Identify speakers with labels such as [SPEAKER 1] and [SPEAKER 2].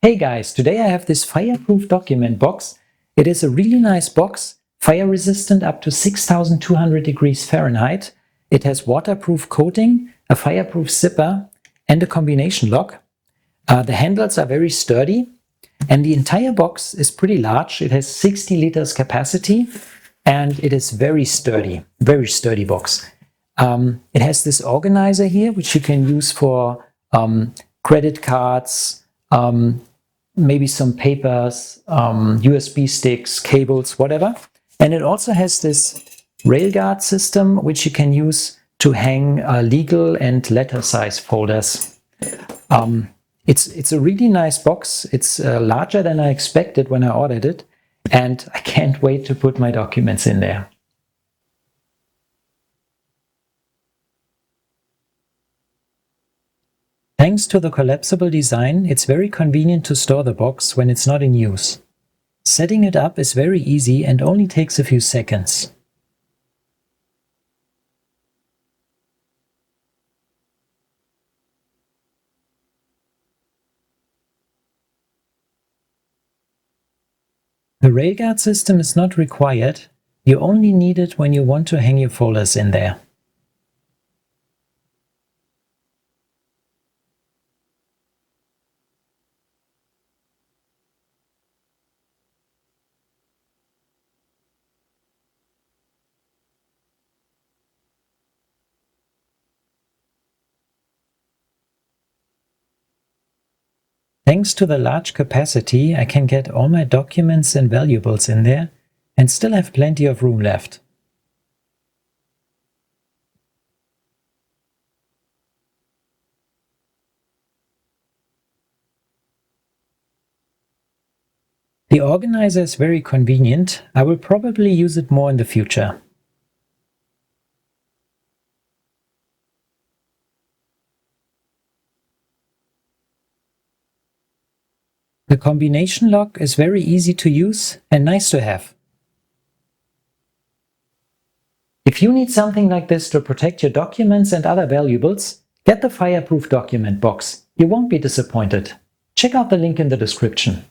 [SPEAKER 1] Hey guys, today I have this fireproof document box. It is a really nice box, fire resistant up to 6200 degrees Fahrenheit. It has waterproof coating, a fireproof zipper and a combination lock. The handles are very sturdy and the entire box is pretty large. It has 60 liters capacity and it is very sturdy box. It has this organizer here which you can use for credit cards, maybe some papers, USB sticks, cables, whatever. And it also has this railguard system, which you can use to hang legal and letter size folders. It's a really nice box. It's larger than I expected when I ordered it, and I can't wait to put my documents in there. Thanks to the collapsible design, it's very convenient to store the box when it's not in use. Setting it up is very easy and only takes a few seconds. The railguard system is not required. You only need it when you want to hang your folders in there. Thanks to the large capacity, I can get all my documents and valuables in there and still have plenty of room left. The organizer is very convenient. I will probably use it more in the future. The combination lock is very easy to use and nice to have. If you need something like this to protect your documents and other valuables, get the Fireproof Document Box. You won't be disappointed. Check out the link in the description.